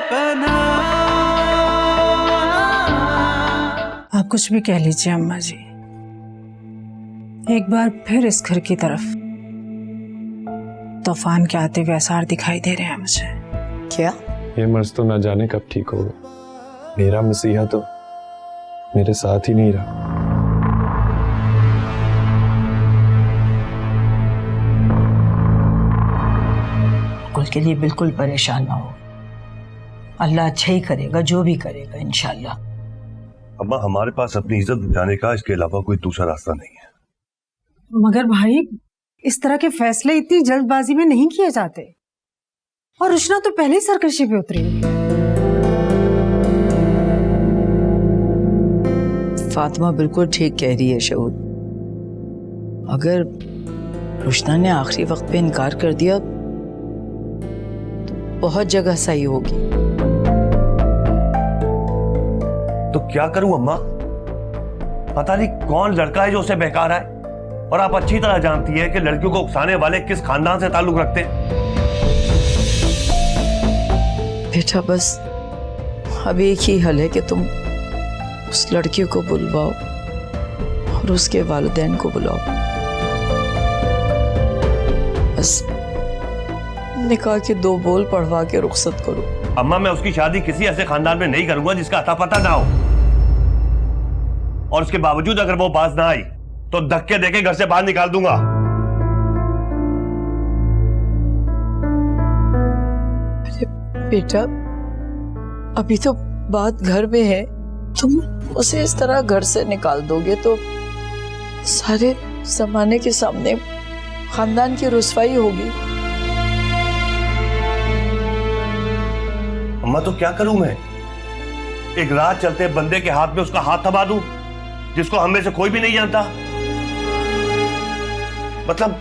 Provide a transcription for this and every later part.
आप कुछ भी कह लीजिए अम्मा जी, एक बार फिर इस घर की तरफ तूफान के आते हुए आसार दिखाई दे रहे हैं मुझे। क्या? ये मर्ज तो ना जाने कब ठीक होगा। मेरा मसीहा तो मेरे साथ ही नहीं रहा। कुल के लिए बिल्कुल परेशान ना हो, अल्लाह अच्छा ही करेगा, जो भी करेगा इंशाल्लाह। अम्मा, हमारे पास अपनी इज्जत बचाने का इसके अलावा कोई दूसरा रास्ता नहीं है। मगर भाई, इस तरह के फैसले इतनी जल्दबाजी में नहीं किए जाते, और रुशना तो पहले ही सरकशी पे उतरी हुई है। फातिमा बिल्कुल ठीक कह रही है शहूद। अगर रुशना ने आखिरी वक्त पे इनकार कर दिया तो बहुत जगह सही होगी। तो क्या करूं अम्मा? पता नहीं कौन लड़का है जो उसे बहका रहा है, और आप अच्छी तरह जानती हैं कि लड़कियों को उकसाने वाले किस खानदान से ताल्लुक रखते हैं। बेटा, बस अब एक ही हल है कि तुम उस लड़की को बुलवाओ और उसके वालिदैन को बुलाओ। बस निकाह के 2 बोल पढ़वा के रुखसत करो। अम्मा, मैं उसकी शादी किसी ऐसे खानदान में नहीं करूंगा जिसका अता पता ना हो, और उसके बावजूद अगर वो बाज ना आई तो धक्के देके घर से बाहर निकाल दूंगा। अरे बेटा, अभी तो बात घर में है, तुम उसे इस तरह घर से निकाल दोगे तो सारे जमाने के सामने खानदान की रुसवाई होगी। अम्मा, तो क्या करूं मैं? एक राह चलते बंदे के हाथ में उसका हाथ थमा दूं जिसको हम में से कोई भी नहीं जानता? मतलब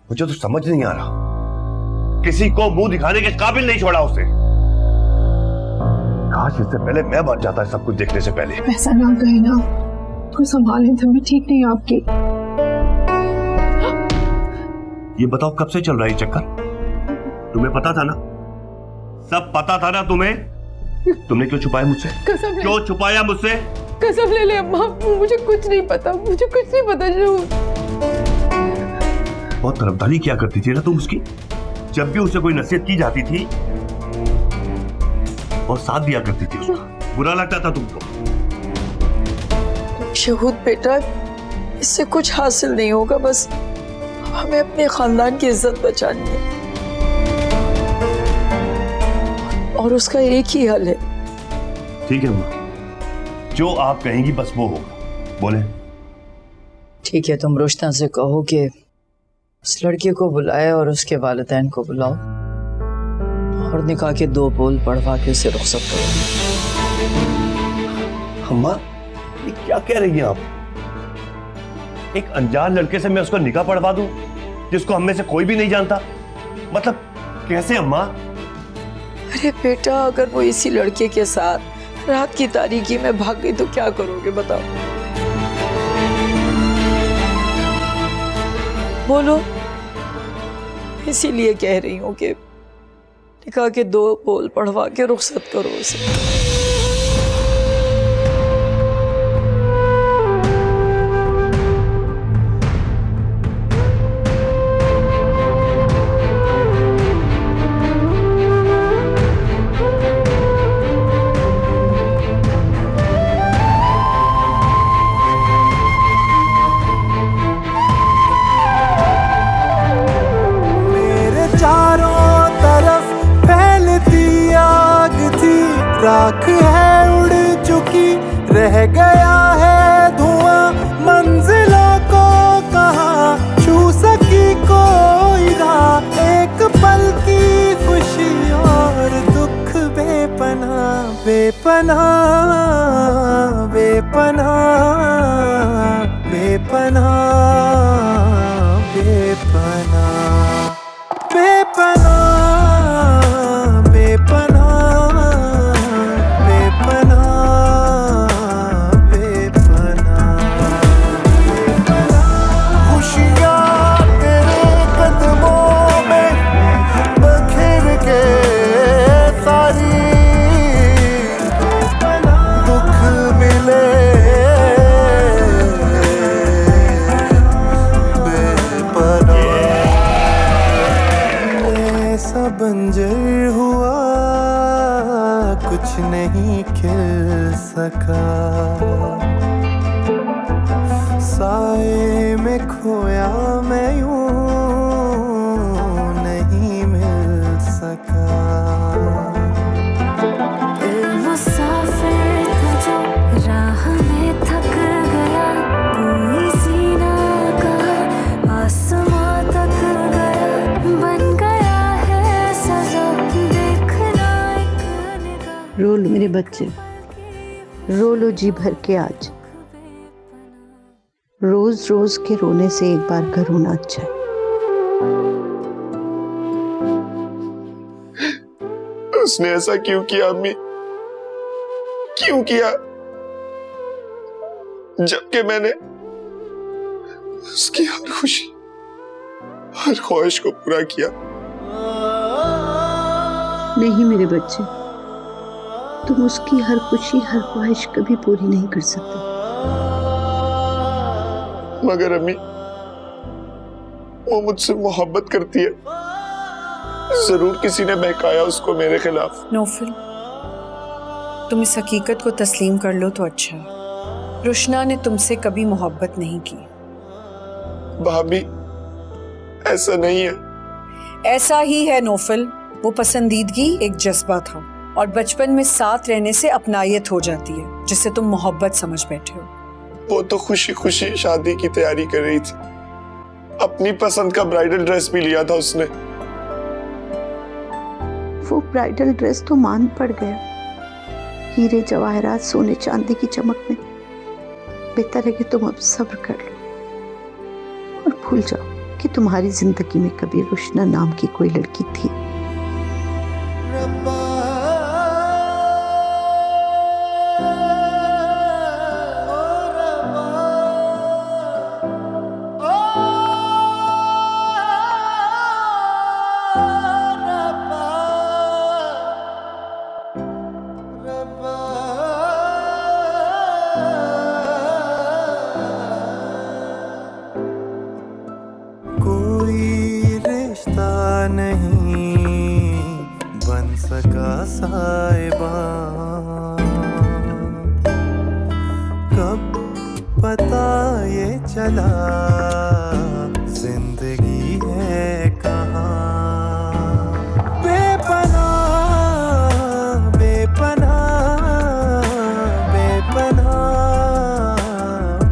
मुझे तो समझ नहीं आ रहा। किसी को मुंह दिखाने के काबिल नहीं छोड़ा उसे। काश इससे पहले मैं मर जाता है, सब कुछ देखने से पहले। ऐसा ना कहे ना, कोई संभालने तबीयत ठीक नहीं आपकी। ये बताओ, कब से चल रहा है चक्कर? तुम्हें पता था ना? सब पता था ना तुम्हें? तुमने क्यों छुपाया मुझसे? क्यों छुपाया मुझसे? कसम ले ले अम्मा, मुझे कुछ नहीं पता, मुझे कुछ नहीं पता। बहुत तरफदारी किया करती थी ना तुम उसकी। जब भी उसे कोई नसीहत की जाती थी और साथ दिया करती थी उसको। बुरा लगता था तुमको? शहूद बेटा, इससे कुछ हासिल नहीं होगा, बस हमें अपने खानदान की इज्जत बचानी है, और उसका एक ही हल है। ठीक है अम्मा, जो आप कहेंगी बस वो होगा। बोले? ठीक है, तुम रुशना से कहो कि उस लड़की को बुलाए और उसके वालिदैन को बुलाओ, और निकाह के 2 बोल पढ़वा के उसे रुखसत करो। अम्मा, ये क्या कह रही हैं आप? एक अनजान लड़के से मैं उसको निकाह पढ़वा दूं जिसको हम में से कोई भी नहीं जानता? मतलब कैसे अम्मा? अरे बेटा, अगर वो इसी लड़के के साथ रात की तारीकी में भाग गई तो क्या करोगे बताओ? बोलो। इसीलिए कह रही हूँ कि निकाह के 2 बोल पढ़वा के रुखसत करो उसे। राख है उड़ चुकी, रह गया है धुआं, मंजिलों को कहाँ छू सकी कोई राह। एक पल की खुशी और दुख बेपनाह, बेपनाह, बेपनाह, बेपनाह, बेपनाह, बेपनाह, बेपनाह, खुशियाँ तेरे कदमों में बखेर सा बंजर हुआ, कुछ नहीं खिल सका, साए में खोया मैं यूं नहीं मिल सका। मुसाफिर था जो राह में थक गया, कोई सीना का आसमां तक गया, बन गया है सजा देखना एक निगाह। रो लो मेरे बच्चे, रो लो जी भर के आज। रोज रोज के रोने से एक बार का रोना अच्छा है। उसने ऐसा क्यों किया अम्मी? क्यों किया? जबकि मैंने उसकी हर खुशी, हर ख्वाहिश को पूरा किया। नहीं मेरे बच्चे, तुम उसकी हर खुशी, हर ख्वाहिश कभी पूरी नहीं कर सकते। मगर अम्मी, वो मुझसे मोहब्बत करती है। जरूर किसी ने बहकाया उसको मेरे खिलाफ। नौफल, तुम इस हकीकत को तस्लीम कर लो तो अच्छा है। रुशना ने तुमसे कभी मोहब्बत नहीं की। भाभी, ऐसा नहीं है। ऐसा ही है नौफल। वो पसंदीदगी एक जज्बा था और बचपन में साथ रहने से अपनायत हो जाती है, जिसे तुम मोहब्बत समझ बैठे हो। वो तो खुशी खुशी शादी की तैयारी कर रही थी। अपनी पसंद का ब्राइडल ड्रेस भी लिया था उसने। वो ब्राइडल ड्रेस तो मान पड़ गया। हीरे जवाहरात सोने चांदी की चमक में बेहतर है कि तुम अब सब्र कर लो और भूल जाओ कि तुम्हारी जिंदगी में कभी रुशना नाम की कोई लड़की थी। कोई रिश्ता नहीं बन सका साहिबा, कब पता ये चला जिंदगी है कहाँ। बेपनाह बेपनाह बेपनाह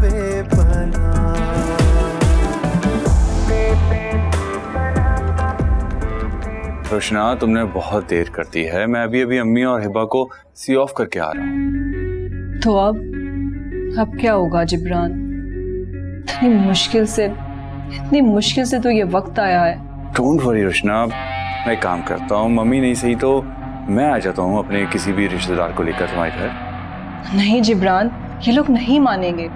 बेपनाह। रोशना, तुमने बहुत देर कर दी है। मैं अभी अभी अम्मी और हिबा को सी ऑफ करके आ रहा हूँ। तो अब क्या होगा जिब्रान? इतनी मुश्किल से तो ये वक्त आया है। डोंट वरी रोशना, मैं काम करता हूँ। मम्मी नहीं सही तो मैं आ जाता हूँ अपने किसी भी रिश्तेदार को लेकर तुम्हारे घर। नहीं जिब्रान, ये लोग नहीं मानेंगे।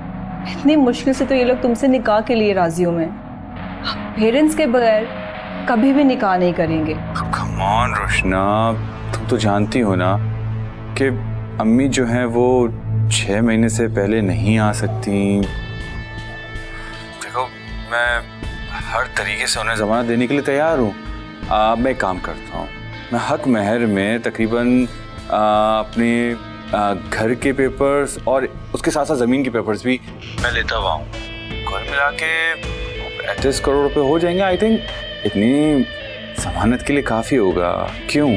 इतनी मुश्किल से तो ये लोग तुमसे निकाह के लिए राजी हुए हैं। पेरेंट्स के बगैर कभी भी निकाह नहीं करेंगे। कम ऑन रोशना, तुम तो जानती हो ना कि अम्मी जो हैं वो 6 महीने से पहले नहीं आ सकती। देखो, मैं हर तरीके से उन्हें ज़मानत देने के लिए तैयार हूँ। मैं एक काम करता हूँ, मैं हक महर में तकरीबन अपने घर के पेपर्स और उसके साथ साथ ज़मीन के पेपर्स भी मैं लेता हुआ हूँ। कुल मिला के 35 करोड़ रुपए हो जाएंगे। आई थिंक इतनी ज़मानत के लिए काफ़ी होगा। क्यों?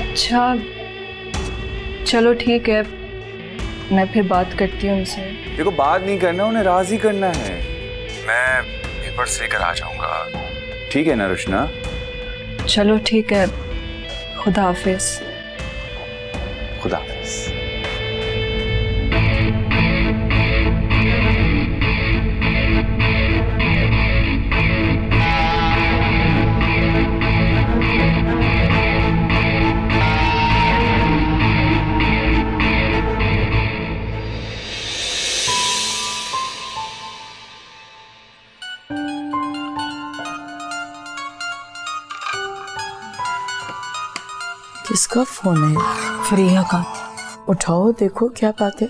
अच्छा चलो ठीक है, मैं फिर बात करती हूँ उनसे। देखो, बात नहीं करना, उन्हें राजी करना है। मैं पेपर्स लेकर आ जाऊंगा, ठीक है ना रोशना? चलो ठीक है, खुदा हाफिज। खुदा हाफिज। किसका फोन है? फरीहा का। उठाओ, देखो क्या बात है।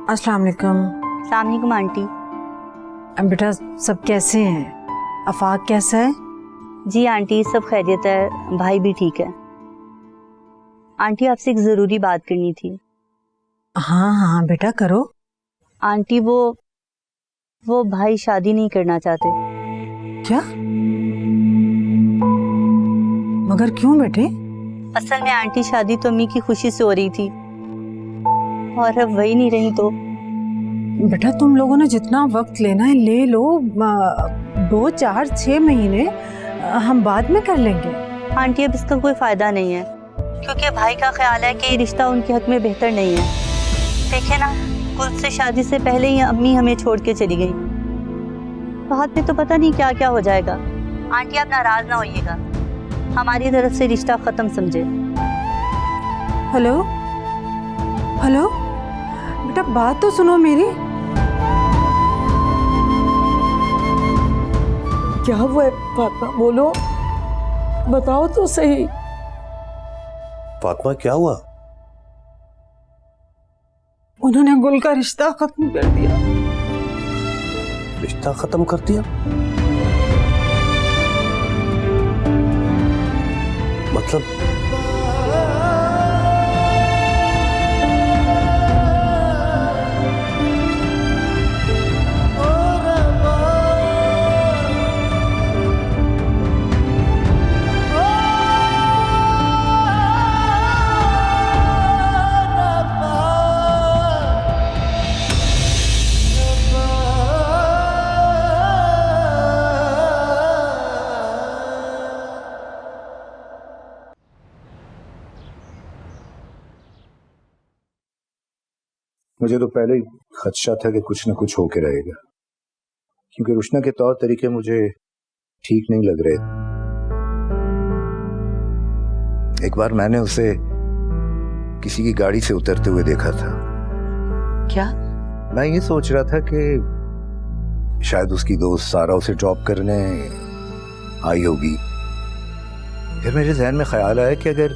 अस्सलाम वालेकुम। अस्सलाम वालेकुम आंटी। बेटा सब कैसे हैं? आफाक कैसा है? जी आंटी सब खैरियत है, भाई भी ठीक है। आंटी आपसे एक जरूरी बात करनी थी। हाँ हाँ बेटा करो। आंटी वो भाई शादी नहीं करना चाहते। क्या? मगर क्यों बेटे? असल में आंटी शादी तो अम्मी की खुशी से हो रही थी और अब वही नहीं रही तो। बेटा तुम लोगों ने जितना वक्त लेना है ले लो, 2, 4, 6 महीने हम बाद में कर लेंगे। आंटी अब इसका कोई फायदा नहीं है क्योंकि भाई का ख्याल है कि ये रिश्ता उनके हक में बेहतर नहीं है। देखे ना, कुल से शादी से पहले ही अम्मी हमें छोड़ के चली गई। बाद में तो पता नहीं क्या क्या हो जाएगा। आंटी आप नाराज ना होइएगा, हमारी तरफ से रिश्ता खत्म समझे। हेलो हेलो बेटा बात तो सुनो मेरी। क्या हुआ है फातिमा, बोलो, बताओ तो सही। फातिमा क्या हुआ? उन्होंने गुल का रिश्ता खत्म कर दिया। रिश्ता खत्म कर दिया? मतलब मुझे तो पहले ही खदशा था कि कुछ न कुछ होके रहेगा, क्योंकि रुशना के तौर तरीके मुझे ठीक नहीं लग रहे। एक बार मैंने उसे किसी की गाड़ी से उतरते हुए देखा था। क्या? मैं ये सोच रहा था कि शायद उसकी दोस्त सारा उसे ड्रॉप करने आई होगी। फिर मेरे जहन में ख्याल आया कि अगर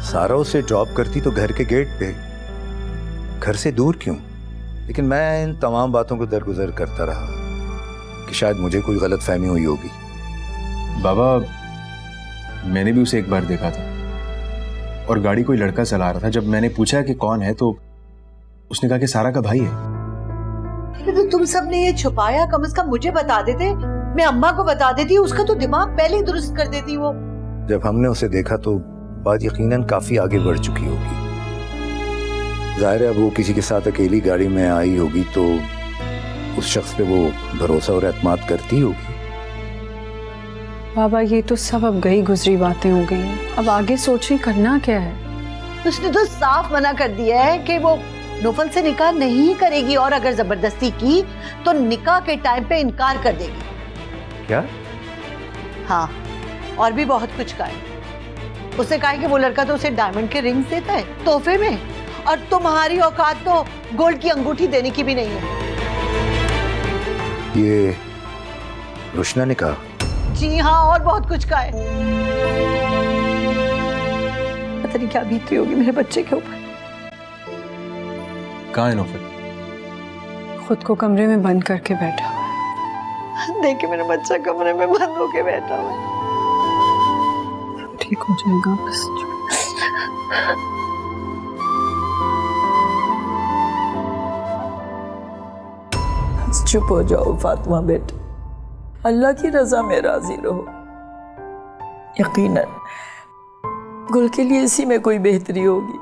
सारा उसे ड्रॉप करती तो घर के गेट पे, घर से दूर क्यों। लेकिन मैं इन तमाम बातों को दरगुजर करता रहा कि शायद मुझे कोई गलत फहमी हुई होगी। बाबा, मैंने भी उसे एक बार देखा था और गाड़ी कोई लड़का चला रहा था। जब मैंने पूछा कि कौन है तो उसने कहा कि सारा का भाई है। तो तुम सब ने ये छुपाया, कम से कम मुझे बता देते, मैं अम्मा को बता देती, उसका तो दिमाग पहले ही दुरुस्त कर देती वो। जब हमने उसे देखा तो बात यकीनन काफी आगे बढ़ चुकी होगी। जाहिर है अब वो किसी के साथ अकेली गाड़ी में आई होगी तो उस शख्स पे वो भरोसा और एतमाद करती होगी। बाबा ये तो सब अब गई गुजरी बातें हो गई हैं, अब आगे सोचिए करना क्या है। उसने तो साफ मना कर दिया है कि वो नौफल से निकाह नहीं करेगी और अगर जबरदस्ती की तो निकाह के टाइम पे इनकार कर देगी। क्या? हाँ, और भी बहुत कुछ कहा है। उसने कहा कि वो लड़का तो उसे डायमंड के रिंग्स देता है तोहफे में, और तुम्हारी औकात तो गोल्ड की अंगूठी देने की भी नहीं है। ये रुशना ने कहा? जी हाँ, और बहुत कुछ कहा है। पता नहीं क्या बीत रही होगी मेरे बच्चे के ऊपर। कहाँ है नौफल? खुद को कमरे में बंद करके बैठा हुआ है। देखे मेरा बच्चा कमरे में बंद होके बैठा हुआ है। ठीक हो जाएगा बस। चुप हो जाओ फातिमा बेटा, अल्लाह की रजा में राजी रहो। यकीनन गुल के लिए इसी में कोई बेहतरी होगी।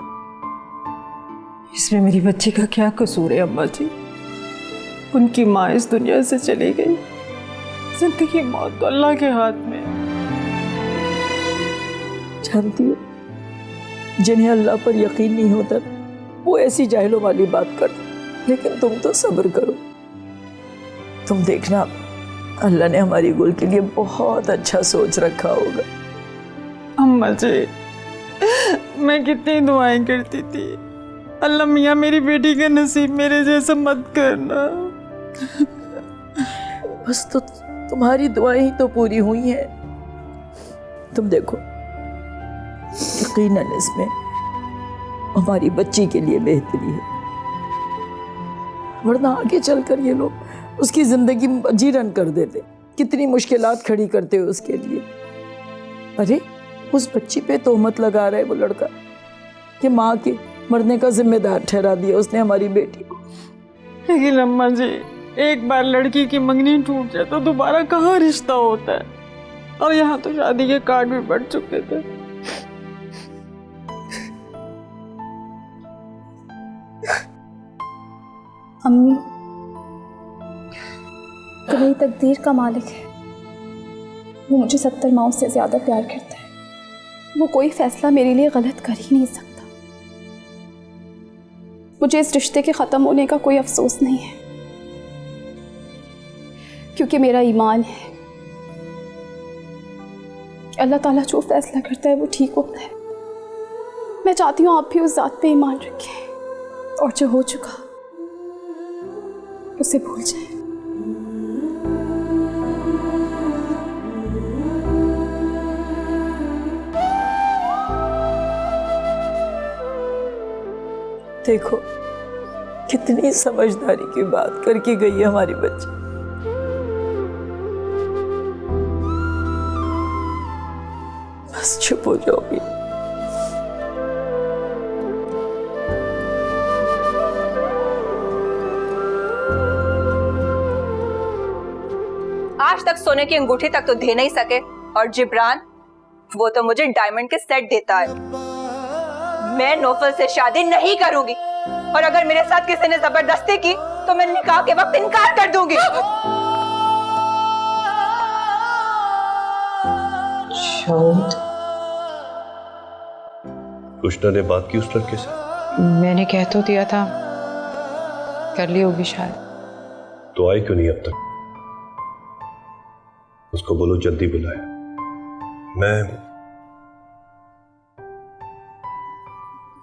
इसमें मेरी बच्ची का क्या कसूर है अम्मा जी? उनकी माँ इस दुनिया से चली गई, जिंदगी मौत तो अल्लाह के हाथ में। जानती हो, जिन्हें अल्लाह पर यकीन नहीं होता वो ऐसी जाहिलों वाली बात कर, लेकिन तुम तो सब्र करो। तुम देखना अल्लाह ने हमारी गुल के लिए बहुत अच्छा सोच रखा होगा। अम्मा जी मैं कितनी दुआएं करती थी, अल्लाह मियाँ मेरी बेटी का नसीब मेरे जैसा मत करना। बस तो तुम्हारी दुआएं ही तो पूरी हुई हैं। तुम देखो, यकीनन इसमें हमारी बच्ची के लिए बेहतरी है, वरना आगे चलकर ये लोग उसकी जिंदगी जीरन कर देते, कितनी मुश्किलात खड़ी करते हो उसके लिए। अरे उस बच्ची पे तोहमत लगा रहा है वो लड़का कि माँ के मरने का जिम्मेदार ठहरा दिया उसने हमारी बेटी को। लेकिन अम्मा जी, एक बार लड़की की मंगनी टूट जाए तो दोबारा कहाँ रिश्ता होता है, और यहाँ तो शादी के कार्ड भी बढ़ चुके थे। अम्मी, तो मेरी तकदीर का मालिक है, वो मुझे 70 माओं से ज्यादा प्यार करता है। वो कोई फैसला मेरे लिए गलत कर ही नहीं सकता। मुझे इस रिश्ते के ख़त्म होने का कोई अफसोस नहीं है, क्योंकि मेरा ईमान है अल्लाह ताला जो फैसला करता है वो ठीक होता है। मैं चाहती हूँ आप भी उस ज़ात पे ईमान रखें और जो हो चुका उसे भूल जाएं। देखो कितनी समझदारी की बात करके गई है हमारी बच्ची। बस चुप हो जाओगी। आज तक सोने की अंगूठी तक तो दे नहीं सके, और जिब्रान वो तो मुझे डायमंड के सेट देता है। मैं नौफल से शादी नहीं करूंगी, और अगर मेरे साथ किसी ने जबरदस्ती की तो मैं निकाह के वक्त इनकार कर दूंगी। कृष्णा ने बात की उस लड़के से? मैंने कह तो दिया था, कर ली होगी शायद। तो आई क्यों नहीं अब तक? उसको बोलो जल्दी बुलाए। मैं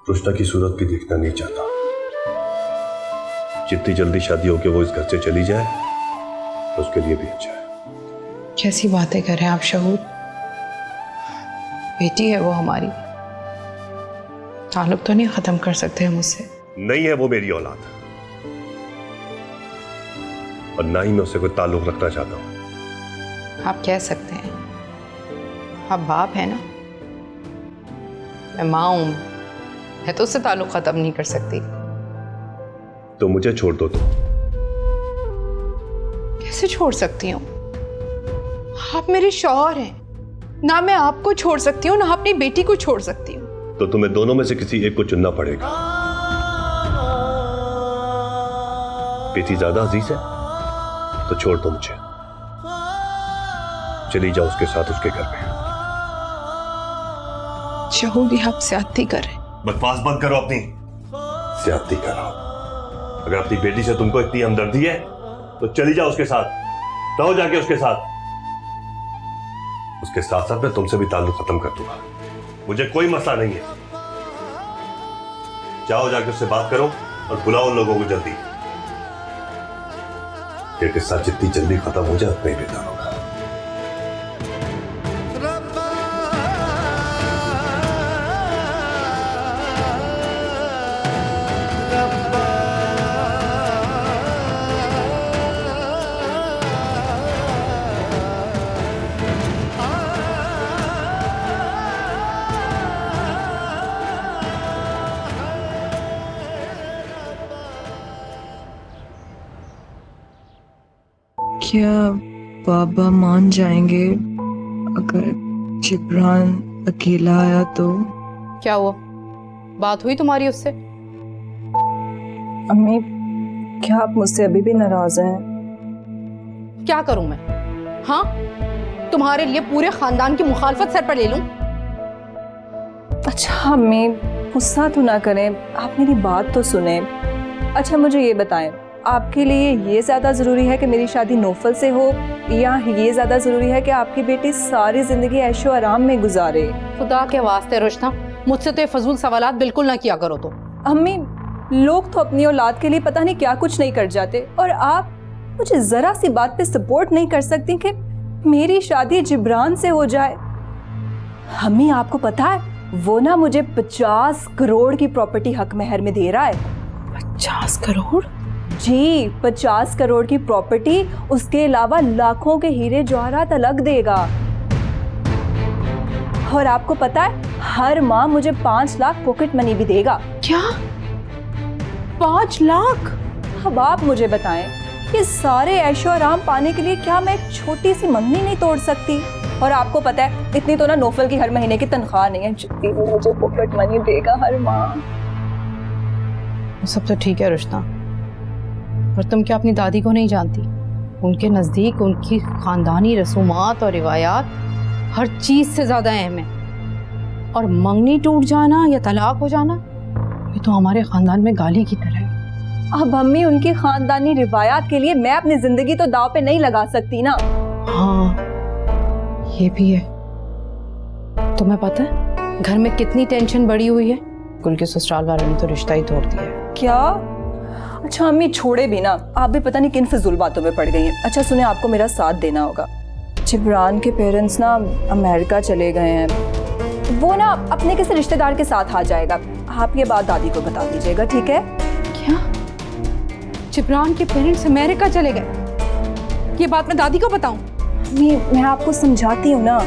कृष्णा की सूरत भी देखना नहीं चाहता। जितनी जल्दी शादी होके वो इस घर से चली जाए तो उसके लिए भी अच्छा है। कैसी बातें कर रहे हैं आप शहूर? बेटी है वो हमारी, ताल्लुक तो नहीं खत्म कर सकते हम उससे। नहीं है वो मेरी औलाद, और ना ही मैं उससे कोई ताल्लुक रखना चाहता हूं। आप कह सकते हैं, आप बाप है ना, मैं माँ हूं, मैं तो उससे ताल्लुक खत्म नहीं कर सकती। तो मुझे छोड़ दो। कैसे छोड़ सकती हूँ? आप मेरे शौहर हैं, ना मैं आपको छोड़ सकती हूँ ना अपनी बेटी को छोड़ सकती हूँ। तो तुम्हें दोनों में से किसी एक को चुनना पड़ेगा। बेटी ज्यादा अजीज है तो छोड़ दो मुझे, चली जाओ उसके साथ उसके घर में। शहूर आप ज्यादती कर रहे हैं। बकवास बंद करो अपनी, ज्यादती करो। अगर अपनी बेटी से तुमको इतनी हमदर्दी है तो चली जाओ उसके साथ, रहो जाके उसके साथ। उसके साथ साथ मैं तुमसे भी ताल्लुक खत्म कर दूंगा, मुझे कोई मसला नहीं है। जाओ जाके उससे बात करो और बुलाओ उन लोगों को जल्दी। ये किस्सा जितनी जल्दी खत्म हो जाए उतना ही बेहतर होगा। क्या बाबा मान जाएंगे अगर जिब्रान अकेला आया तो? क्या हुआ, बात हुई तुम्हारी उससे? अम्मी, क्या आप मुझसे अभी भी नाराज हैं? क्या करूं मैं? हाँ, तुम्हारे लिए पूरे खानदान की मुखालफत सर पर ले लूं? अच्छा अम्मी, गुस्सा तो ना करें, आप मेरी बात तो सुने। अच्छा मुझे ये बताएं, आपके लिए ये ज़्यादा ज़रूरी है कि मेरी शादी नौफल से हो, या ये ज़्यादा ज़रूरी है कि आपकी बेटी सारी ज़िंदगी ऐशो आराम में गुजारे? खुदा के वास्ते रुश्ता, मुझसे तो ये फजूल सवालात बिल्कुल ना किया करो। तो अम्मी, लोग तो अपनी औलाद के लिए पता नहीं क्या कुछ नहीं कर जाते, और आप मुझे ज़रा सी बात पे सपोर्ट नहीं कर सकती कि मेरी शादी जिब्रान से हो जाए। अम्मी, आपको पता है वो ना मुझे 50 करोड़ की प्रॉपर्टी हक महर में दे रहा है। 50 करोड़? जी 50 करोड़ की प्रॉपर्टी, उसके अलावा लाखों के हीरे जवाहरात अलग देगा। और आपको पता है हर माह मुझे 5 लाख पॉकेट मनी भी देगा। क्या 5 लाख? अब आप मुझे बताएं, ये सारे ऐशो आराम पाने के लिए क्या मैं एक छोटी सी मंगनी नहीं तोड़ सकती? और आपको पता है इतनी तो ना नौफल की हर महीने की तनख्वाह नहीं है जितनी वो मुझे पॉकेट मनी देगा हर माह। सब तो ठीक है रुश्ता, पर तुम क्या अपनी दादी को नहीं जानती? उनके नज़दीक उनकी ख़ानदानी रसूमात और रिवायात हर चीज़ से ज़्यादा अहम है। और मंगनी टूट जाना या तलाक हो जाना ये तो हमारे ख़ानदान में गाली की तरह है। अब अम्मी उनकी ख़ानदानी रिवायात के लिए मैं अपनी ज़िंदगी तो दाव पे नहीं लगा सकती ना। हाँ ये भी है। तुम्हें पता है घर में कितनी टेंशन बढ़ी हुई है? गुल के ससुराल वालों ने तो रिश्ता ही तोड़ दिया है। क्या? अच्छा अम्मी छोड़े भी ना, आप भी पता नहीं किन फिजूल बातों में पड़ गई हैं। अच्छा सुने, आपको मेरा साथ देना होगा। जिब्रान के पेरेंट्स ना अमेरिका चले गए हैं, वो ना अपने किसी रिश्तेदार के साथ आ जाएगा। आप ये बात दादी को बता दीजिएगा, ठीक है? क्या जिब्रान के पेरेंट्स अमेरिका चले गए? ये बात मैं दादी को बताऊं? मैं आपको समझाती हूँ ना।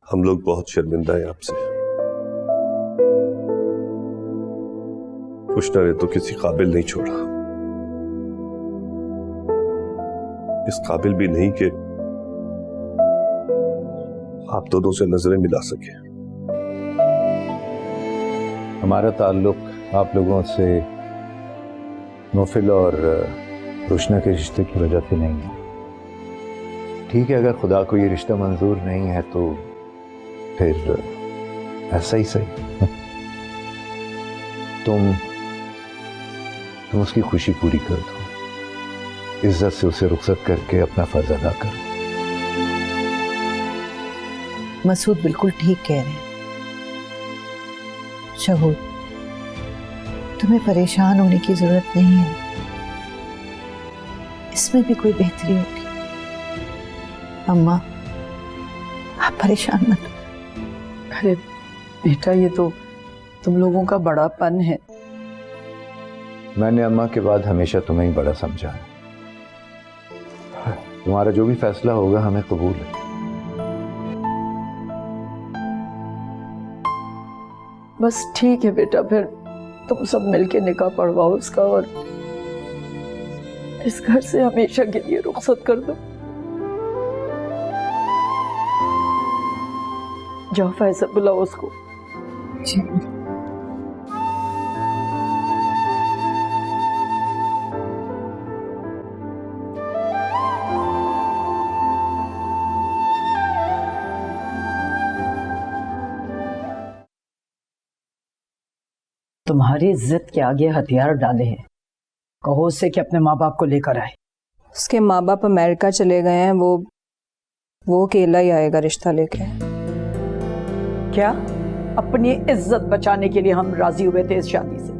हम लोग बहुत शर्मिंदा हैं आपसे। कृष्णा ने तो किसी काबिल नहीं छोड़ा, इस काबिल भी नहीं कि आप दोनों से नजरें मिला सके। हमारा ताल्लुक आप लोगों से नौफिल और कृष्णा के रिश्ते की वजह से नहीं है। ठीक है, अगर खुदा को ये रिश्ता मंजूर नहीं है तो फिर ऐसा ही सही। तुम उसकी खुशी पूरी कर दो, इज्जत से उसे रुखसत करके अपना फर्ज अदा करो। मसूद बिल्कुल ठीक कह रहे हैं। शहूद, तुम्हें परेशान होने की जरूरत नहीं है, इसमें भी कोई बेहतरी होगी। अम्मा आप परेशान मत हो। अरे बेटा, ये तो तुम लोगों का बड़ापन है। मैंने अम्मा के बाद हमेशा तुम्हें ही बड़ा समझा है। तुम्हारा जो भी फैसला होगा हमें कबूल है। बस ठीक है बेटा, फिर तुम सब मिलके निकाह पढ़वाओ उसका और इस घर से हमेशा के लिए रुखसत कर दो। जाओ फैसल बुलाओ उसको। तुम्हारी इज्जत के आगे हथियार डाले हैं, कहो उससे कि अपने माँ बाप को लेकर आए। उसके माँ बाप अमेरिका चले गए हैं, वो अकेला ही आएगा रिश्ता लेके। क्या अपनी इज्जत बचाने के लिए हम राजी हुए थे इस शादी से,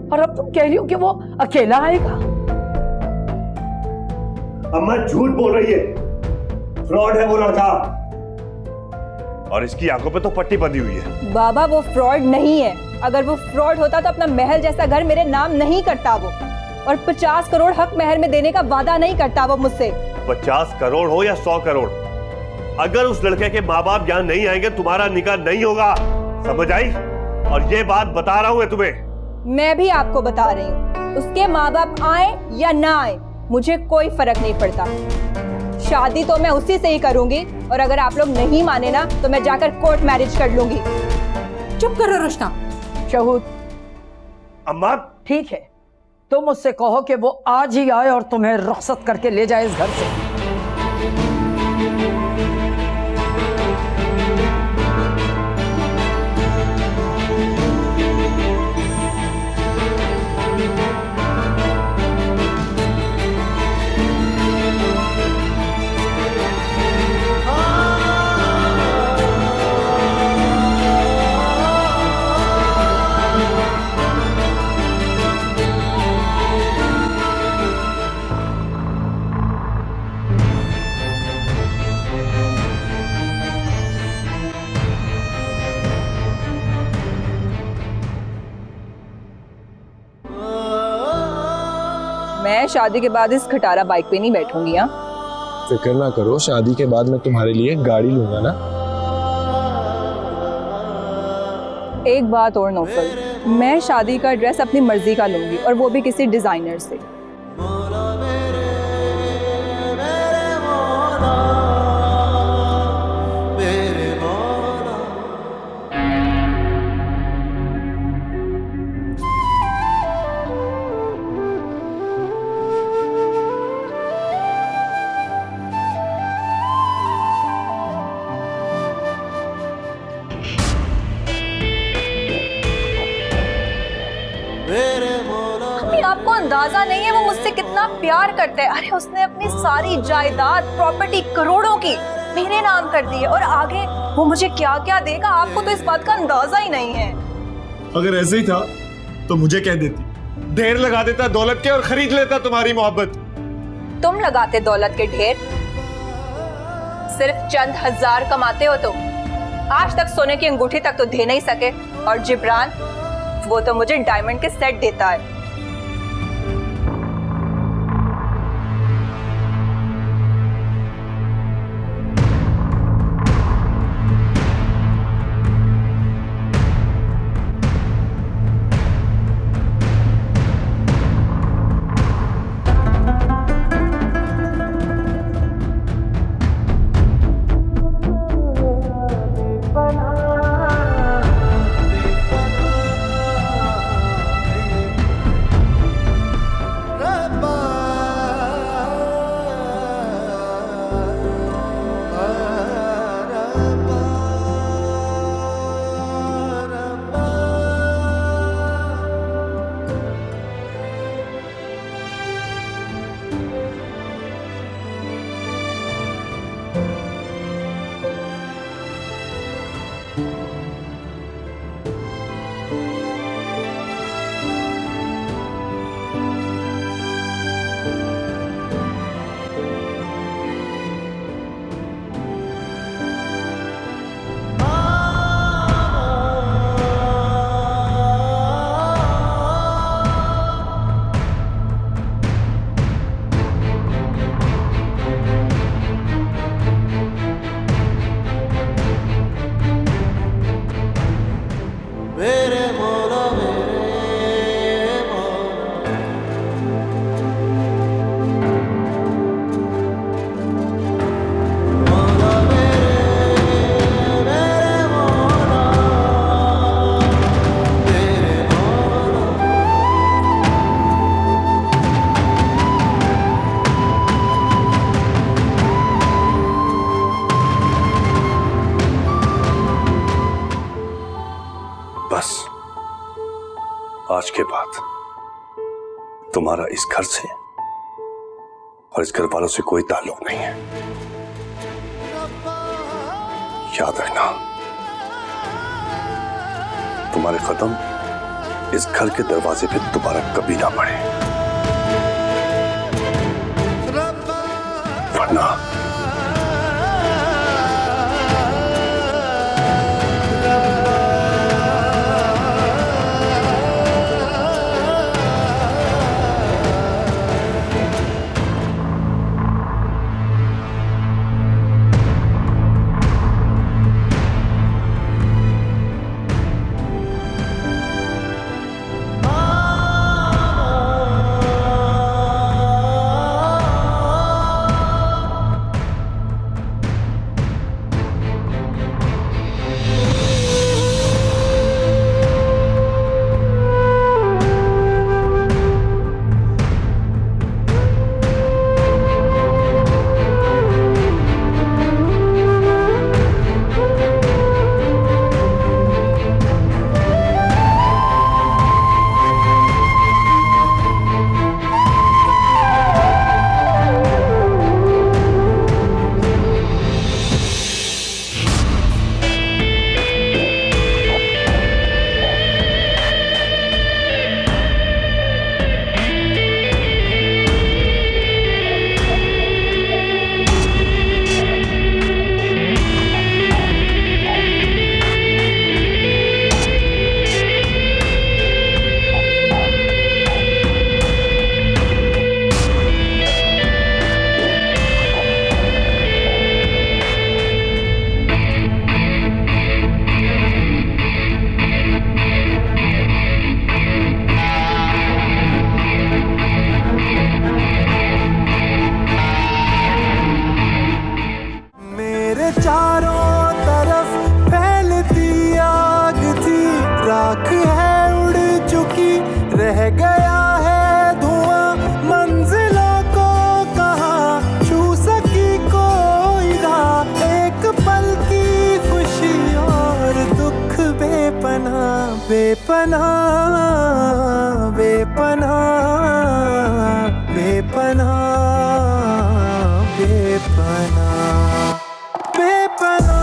और अब तुम कह रही हो कि वो अकेला आएगा? अम्मा झूठ बोल रही है, फ्रॉड है वो लड़का, और इसकी आंखों पे तो पट्टी बंधी हुई है। बाबा वो फ्रॉड नहीं है, अगर वो फ्रॉड होता तो अपना महल जैसा घर मेरे नाम नहीं करता वो, और 50 करोड़ हक महर में देने का वादा नहीं करता वो मुझसे। 50 करोड़ हो या 100 करोड़, अगर उस लड़के के माँ बाप यहाँ नहीं आएंगे तुम्हारा निकाह नहीं होगा, समझ आई? और ये बात बता रहा हूँ तुम्हें। मैं भी आपको बता रही हूँ, उसके माँ बाप आए या ना आए मुझे कोई फर्क नहीं पड़ता। शादी तो मैं उसी से ही करूंगी, और अगर आप लोग नहीं माने ना तो मैं जाकर कोर्ट मैरिज कर लूंगी। चुप करो रुश्ता। शहूद। अम्मा ठीक है, तुम उससे कहो कि वो आज ही आए और तुम्हें रुखसत करके ले जाए इस घर से। मैं शादी के बाद इस खटारा बाइक पे नहीं बैठूंगी। हाँ, फिक्र ना करो, शादी के बाद मैं तुम्हारे लिए गाड़ी लूंगा ना। एक बात और नौफल, मैं शादी का ड्रेस अपनी मर्जी का लूंगी और वो भी किसी डिजाइनर से। आपको अंदाजा नहीं है वो मुझसे कितना प्यार करता है। अरे उसने अपनी सारी जायदाद, प्रॉपर्टी करोड़ों की मेरे नाम कर दी है और आगे वो मुझे क्या क्या देगा आपको तो इस बात का अंदाजा ही नहीं है। अगर ऐसे ही था तो मुझे कह देती, ढेर लगा देता दौलत के और खरीद लेता तुम्हारी मोहब्बत। तुम लगाते दौलत के ढेर, सिर्फ चंद हजार कमाते हो तो आज तक सोने की अंगूठी तक तो दे नहीं सके, और जिब्रान वो तो मुझे डायमंड के सेट देता है। बस आज के बाद तुम्हारा इस घर से और इस घर वालों से कोई ताल्लुक नहीं है, याद रखना। तुम्हारे कदम इस घर के दरवाजे पे दोबारा कभी ना पड़े, वरना है उड़ चुकी, रह गया है धुआं मंजिलों को कहाँ छू सकी कोई राह। एक पल की खुशी और दुख बेपनाह बेपनाह बेपनाह बेपनाह बेपनाह बेपनाह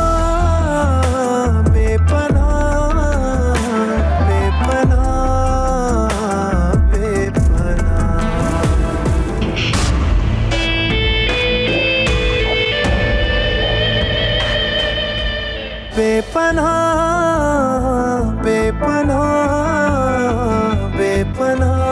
बेपनाह बेपनाह बेपनाह बेपनाह बेपनाह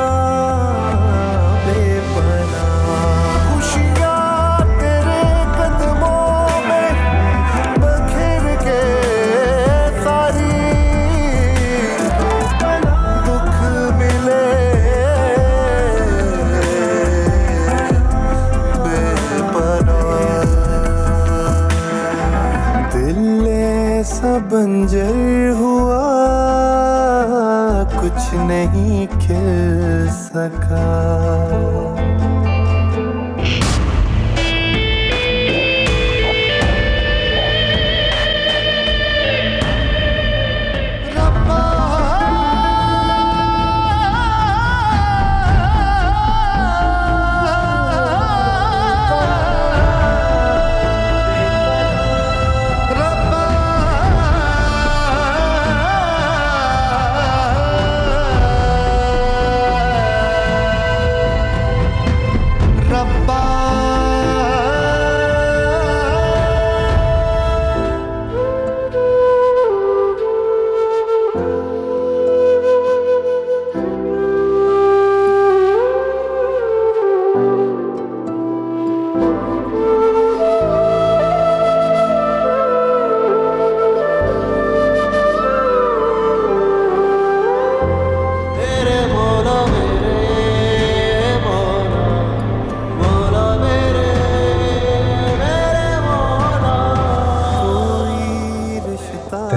बंजर हुआ, कुछ नहीं खिल सका।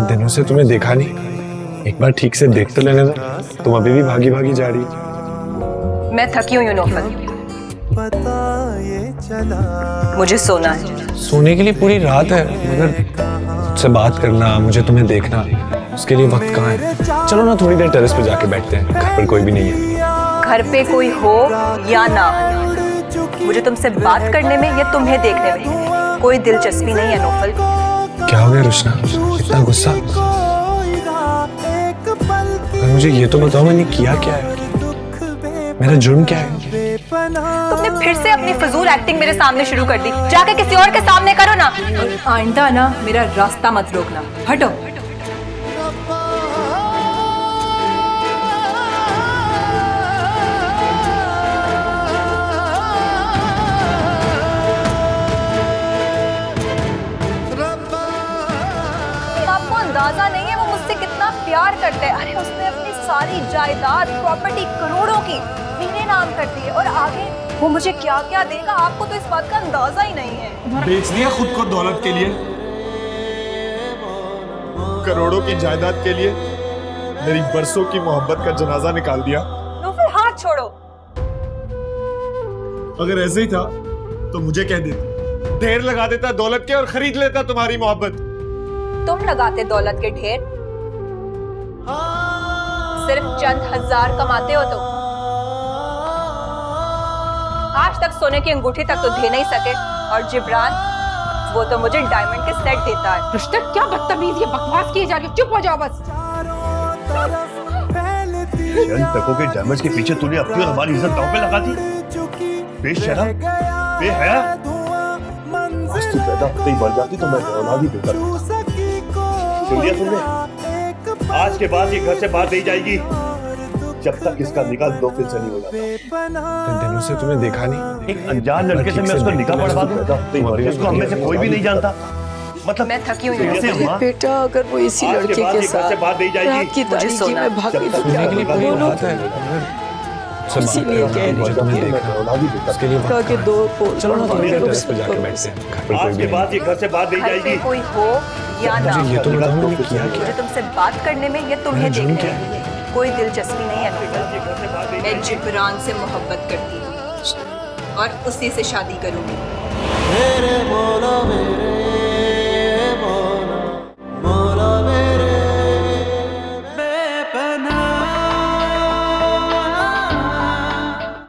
दिनों से तुम्हें देखा नहीं, एक बार ठीक से देख तो लेने दो। तुम अभी भी भागी भागी जा रही हो। मैं थकी हुई हूँ नौफल, मुझे सोना है। सोने के लिए पूरी रात है, मगर मुझसे बात करना, मुझे तुम्हें देखना, उसके लिए वक्त कहाँ है? चलो ना थोड़ी देर टेरेस पे जाके बैठते हैं, घर पर कोई भी नहीं है। घर पे कोई हो या ना, मुझे तुमसे बात करने में या तुम्हें देखने में कोई दिलचस्पी नहीं है नौफल। क्या हो गया रुशना, इतना गुस्सा? मुझे ये तो बताओ मैंने किया क्या है, मेरा जुर्म क्या है? तुमने फिर से अपनी फजूल एक्टिंग मेरे सामने शुरू कर दी। जाके किसी और के सामने करो ना। और आइंदा ना मेरा रास्ता मत रोकना, हटो। आपको अंदाजा नहीं है वो मुझसे कितना प्यार करते हैं। अरे उसने अपनी सारी जायदाद, प्रॉपर्टी करोड़ों की मेरे नाम कर दी है, और आगे वो मुझे क्या क्या देगा आपको तो इस बात का अंदाजा ही नहीं है। बेच दिया खुद को दौलत के लिए, करोड़ों की जायदाद के लिए मेरी बरसों की मोहब्बत का जनाजा निकाल दिया। तो फिर हाथ छोड़ो। अगर ऐसे ही था तो मुझे कह देती, ढेर लगा देता दौलत के और खरीद लेता तुम्हारी मोहब्बत। तुम लगाते दौलत के ढेर, सिर्फ चंद हजार कमाते हो तो। आज तक सोने की अंगूठी तक तो दे नहीं सके, और जिब्रान वो तो मुझे डायमंड के सेट देता है। रुश्ता क्या बदतमीजी है, बकवास किए जा रही हो, चुप हो जाओ बस। चंद टकों के डैमेज के पीछे तूने अपनी और हमारी इज्जत दांव पे लगा दी। बेशरम, बेहया। आज तू पैदा होते ही मर जाती तो मैं औलाद ही बेहतर होता। सुन लिया तुमने? आज के बाद ये घर से बाहर नहीं जाएगी जब तक इसका निकाह नौफिल से नहीं हो जाता। दिनों से तुम्हें देखा नहीं, एक अनजान लड़के से मैं उसका निकाह पढ़वा दूं, उसको हम में से कोई भी नहीं जानता। मतलब मैं थकी हुई हूँ। बेटा अगर वो इसी लड़के के साथ रात की तारीकी में भागी तो क्या बोलो? इसीलिए कह रही हूँ कि दो पोल चलो ना थोड़ी देर टेरेस पे जाके बैठते हैं, घर पर कोई आज भी के बाद ये घर से बाहर नहीं घर पे जाएगी। कोई हो या ना, मुझे ये तो बताओ मैंने किया क्या? मुझे तुमसे बात करने में या तुम्हें देखने में कोई दिलचस्पी नहीं है नूफल। मैं जिब्रान से मोहब्बत करती हूँ और उसी से शादी करूंगी।